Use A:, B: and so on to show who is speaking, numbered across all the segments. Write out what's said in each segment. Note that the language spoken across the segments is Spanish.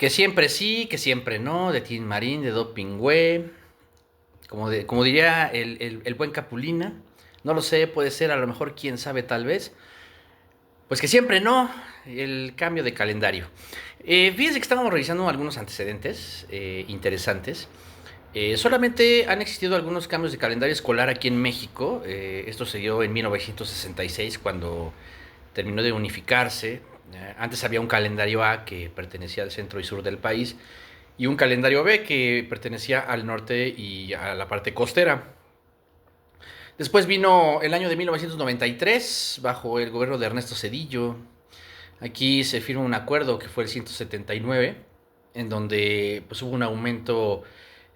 A: Que siempre sí, que siempre no, de Tin Marín, de Dopingüe, como diría el buen Capulina, no lo sé, puede ser, a lo mejor, quién sabe, tal vez, pues que siempre no, el cambio de calendario. Fíjense que estábamos revisando algunos antecedentes interesantes. Solamente han existido algunos cambios de calendario escolar aquí en México. Esto se dio en 1966 cuando terminó de unificarse. Antes había un calendario A que pertenecía al centro y sur del país y un calendario B que pertenecía al norte y a la parte costera. Después vino el año de 1993 bajo el gobierno de Ernesto Zedillo. Aquí se firma un acuerdo que fue el 179 en donde pues, hubo un aumento,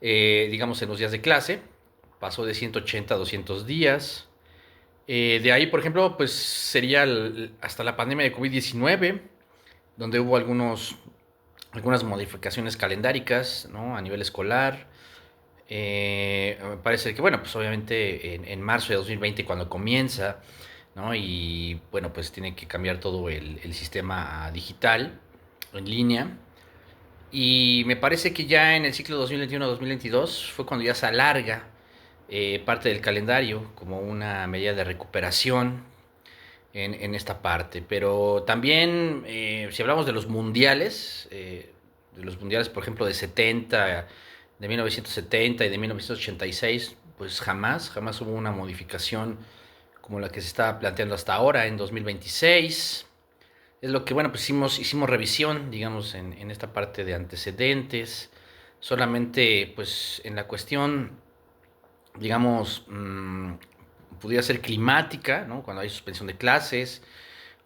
A: digamos, en los días de clase. Pasó de 180 a 200 días. De ahí, por ejemplo, pues sería hasta la pandemia de COVID-19, donde hubo algunas modificaciones calendáricas, ¿no? A nivel escolar. Me parece que, bueno, pues obviamente en marzo de 2020 cuando comienza, ¿no? Y bueno, pues tiene que cambiar todo el sistema digital, en línea. Y me parece que ya en el ciclo 2021-2022 fue cuando ya se alarga parte del calendario como una medida de recuperación en esta parte. Pero también, si hablamos de los mundiales, por ejemplo, de 70, de 1970 y de 1986, pues jamás hubo una modificación como la que se está planteando hasta ahora, en 2026. Es lo que, bueno, pues hicimos revisión, digamos, en esta parte de antecedentes. Solamente, pues, en la cuestión digamos, pudiera ser climática, ¿no? Cuando hay suspensión de clases,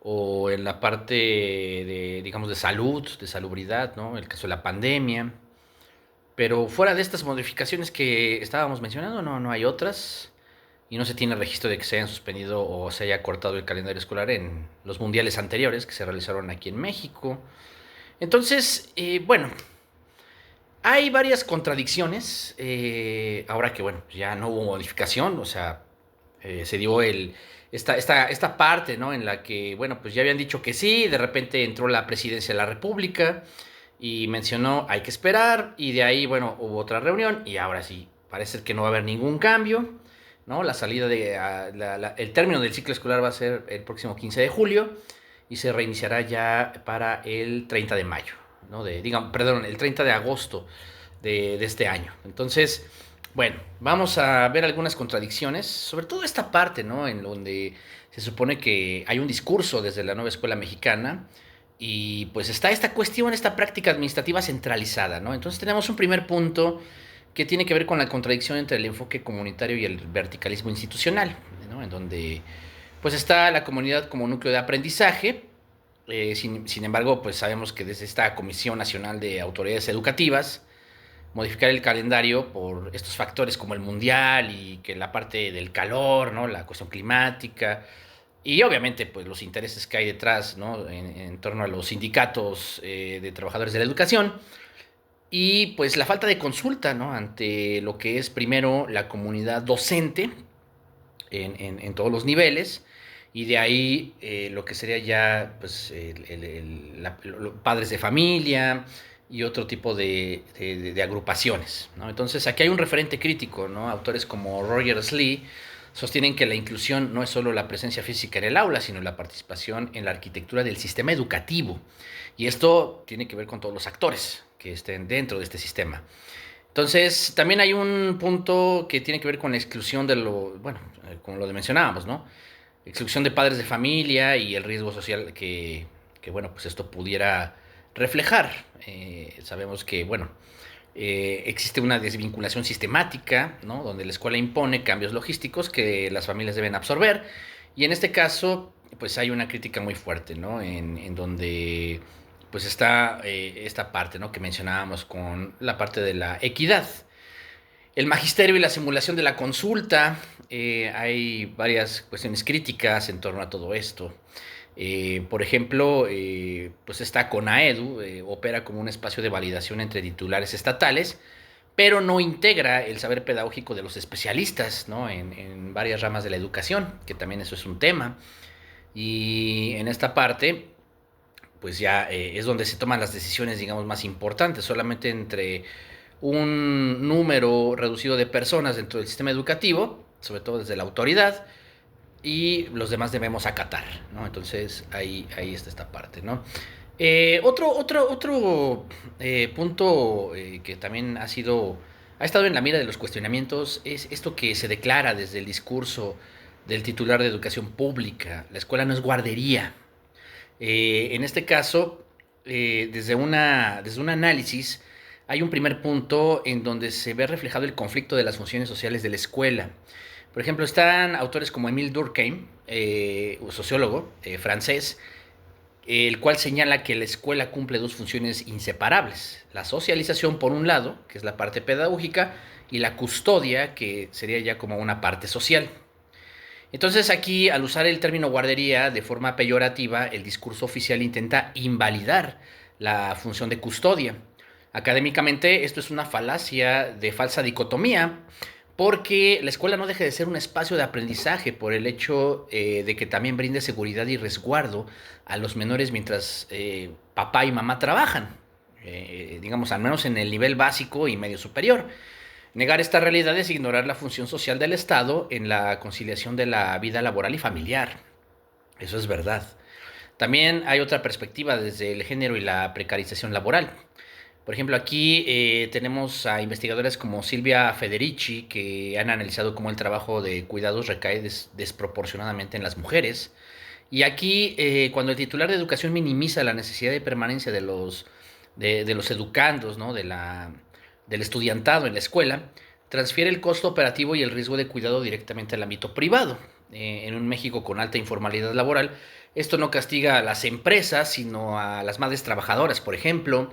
A: o en la parte de, digamos, de salud, de salubridad, ¿no? El caso de la pandemia. Pero fuera de estas modificaciones que estábamos mencionando, no hay otras. Y no se tiene registro de que se hayan suspendido o se haya cortado el calendario escolar en los mundiales anteriores que se realizaron aquí en México. Entonces, bueno, hay varias contradicciones, ahora que, bueno, ya no hubo modificación, o sea, se dio esta parte, ¿no? En la que, bueno, pues ya habían dicho que sí, de repente entró la presidencia de la República y mencionó hay que esperar, y de ahí, bueno, hubo otra reunión y ahora sí, parece que no va a haber ningún cambio, ¿no? La salida el término del ciclo escolar va a ser el próximo 15 de julio y se reiniciará ya para el 30 de mayo, ¿no? Digamos, perdón, el 30 de agosto de este año. Entonces, bueno, vamos a ver algunas contradicciones, sobre todo esta parte, ¿no? En donde se supone que hay un discurso desde la nueva escuela mexicana y pues está esta cuestión, esta práctica administrativa centralizada, ¿no? Entonces tenemos un primer punto que tiene que ver con la contradicción entre el enfoque comunitario y el verticalismo institucional, ¿no? En donde pues está la comunidad como núcleo de aprendizaje. Sin embargo, pues sabemos que desde esta Comisión Nacional de Autoridades Educativas, modificar el calendario por estos factores como el mundial y que la parte del calor, ¿no? La cuestión climática y obviamente pues los intereses que hay detrás, ¿no? En torno a los sindicatos de trabajadores de la educación y pues la falta de consulta, ¿no? Ante lo que es primero la comunidad docente en todos los niveles y de ahí lo que sería ya pues padres de familia y otro tipo de agrupaciones, ¿no? Entonces aquí hay un referente crítico, ¿no? Autores como Roger Slee sostienen que la inclusión no es solo la presencia física en el aula, sino la participación en la arquitectura del sistema educativo. Y esto tiene que ver con todos los actores que estén dentro de este sistema. Entonces, también hay un punto que tiene que ver con la exclusión de bueno, como lo mencionábamos, ¿no? Exclusión de padres de familia y el riesgo social que bueno, pues esto pudiera reflejar. Sabemos que, bueno, existe una desvinculación sistemática, ¿no? Donde la escuela impone cambios logísticos que las familias deben absorber. Y en este caso, pues hay una crítica muy fuerte, ¿no? En donde pues está esta parte, ¿no? Que mencionábamos con la parte de la equidad. El magisterio y la simulación de la consulta. Hay varias cuestiones críticas en torno a todo esto. Por ejemplo, pues esta CONAEDU opera como un espacio de validación entre titulares estatales, pero no integra el saber pedagógico de los especialistas, ¿no? En varias ramas de la educación, que también eso es un tema. Y en esta parte, pues ya es donde se toman las decisiones, digamos, más importantes. Solamente entre un número reducido de personas dentro del sistema educativo, sobre todo desde la autoridad, y los demás debemos acatar, ¿no? Entonces ahí está esta parte, ¿no? Otro punto que también ha estado en la mira de los cuestionamientos es esto que se declara desde el discurso del titular de educación pública: la escuela no es guardería. En este caso, desde un análisis, hay un primer punto en donde se ve reflejado el conflicto de las funciones sociales de la escuela. Por ejemplo, están autores como Émile Durkheim, un sociólogo francés, el cual señala que la escuela cumple dos funciones inseparables: la socialización por un lado, que es la parte pedagógica, y la custodia, que sería ya como una parte social. Entonces aquí, al usar el término guardería de forma peyorativa, el discurso oficial intenta invalidar la función de custodia. Académicamente, esto es una falacia de falsa dicotomía, porque la escuela no deja de ser un espacio de aprendizaje por el hecho de que también brinde seguridad y resguardo a los menores mientras papá y mamá trabajan, digamos, al menos en el nivel básico y medio superior. Negar esta realidad es ignorar la función social del Estado en la conciliación de la vida laboral y familiar. Eso es verdad. También hay otra perspectiva desde el género y la precarización laboral. Por ejemplo, aquí tenemos a investigadores como Silvia Federici, que han analizado cómo el trabajo de cuidados recae desproporcionadamente en las mujeres. Y aquí, cuando el titular de educación minimiza la necesidad de permanencia de los educandos, ¿no? Del estudiantado en la escuela, transfiere el costo operativo y el riesgo de cuidado directamente al ámbito privado. En un México con alta informalidad laboral, esto no castiga a las empresas, sino a las madres trabajadoras, por ejemplo,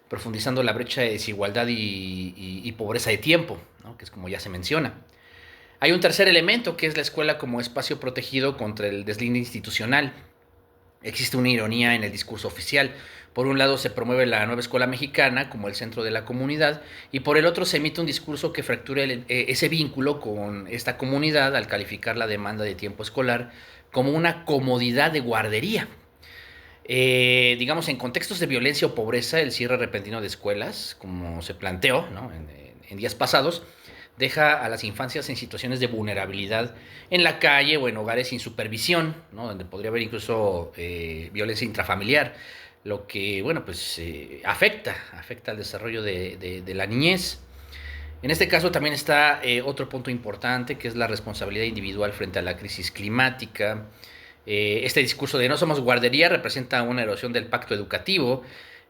A: profundizando la brecha de desigualdad y pobreza de tiempo, ¿no? Que es como ya se menciona. Hay un tercer elemento, que es la escuela como espacio protegido contra el deslinde institucional. Existe una ironía en el discurso oficial. Por un lado se promueve la nueva escuela mexicana como el centro de la comunidad, y por el otro se emite un discurso que fractura ese vínculo con esta comunidad al calificar la demanda de tiempo escolar como una comodidad de guardería. Digamos, en contextos de violencia o pobreza, el cierre repentino de escuelas, como se planteó, ¿no? En días pasados, deja a las infancias en situaciones de vulnerabilidad en la calle o en hogares sin supervisión, ¿no? Donde podría haber incluso violencia intrafamiliar, lo que, bueno, pues afecta al desarrollo de la niñez. En este caso también está otro punto importante, que es la responsabilidad individual frente a la crisis climática. Este discurso de no somos guardería representa una erosión del pacto educativo,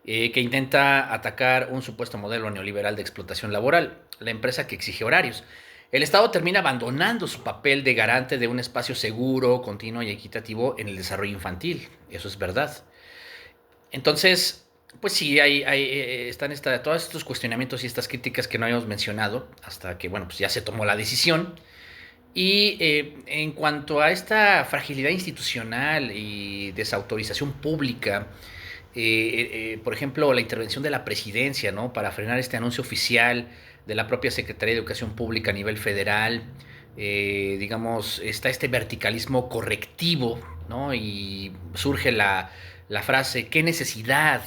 A: que intenta atacar un supuesto modelo neoliberal de explotación laboral, la empresa que exige horarios. El Estado termina abandonando su papel de garante de un espacio seguro, continuo y equitativo en el desarrollo infantil. Eso es verdad. Entonces, pues sí, están todos estos cuestionamientos y estas críticas que no habíamos mencionado hasta que, bueno, pues ya se tomó la decisión. Y en cuanto a esta fragilidad institucional y desautorización pública, por ejemplo, la intervención de la presidencia, ¿no? Para frenar este anuncio oficial de la propia Secretaría de Educación Pública a nivel federal, digamos, está este verticalismo correctivo, ¿no? Y surge la frase: qué necesidad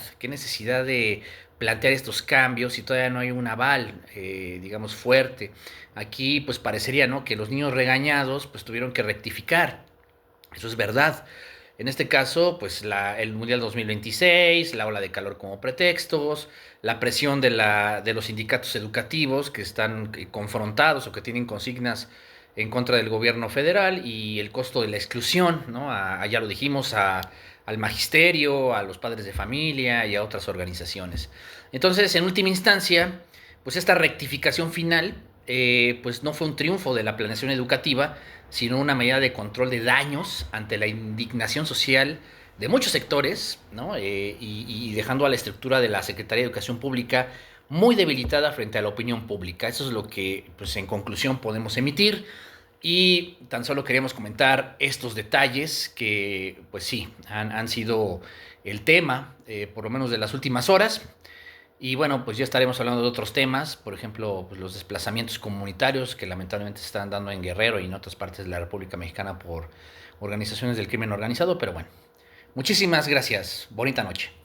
A: de plantear estos cambios si todavía no hay un aval, digamos, fuerte. Aquí, pues parecería, ¿no?, que los niños regañados, pues tuvieron que rectificar. Eso es verdad. En este caso, pues el Mundial 2026, la ola de calor como pretextos, la presión de los sindicatos educativos que están confrontados o que tienen consignas en contra del gobierno federal, y el costo de la exclusión, ¿no? Ya lo dijimos, al magisterio, a los padres de familia y a otras organizaciones. Entonces, en última instancia, pues esta rectificación final, pues no fue un triunfo de la planeación educativa, sino una medida de control de daños ante la indignación social de muchos sectores, ¿no? Y dejando a la estructura de la Secretaría de Educación Pública muy debilitada frente a la opinión pública. Eso es lo que, pues en conclusión, podemos emitir. Y tan solo queríamos comentar estos detalles que, pues sí, han sido el tema, por lo menos de las últimas horas. Y bueno, pues ya estaremos hablando de otros temas, por ejemplo, pues los desplazamientos comunitarios que lamentablemente se están dando en Guerrero y en otras partes de la República Mexicana por organizaciones del crimen organizado. Pero bueno, Muchísimas gracias. Bonita noche.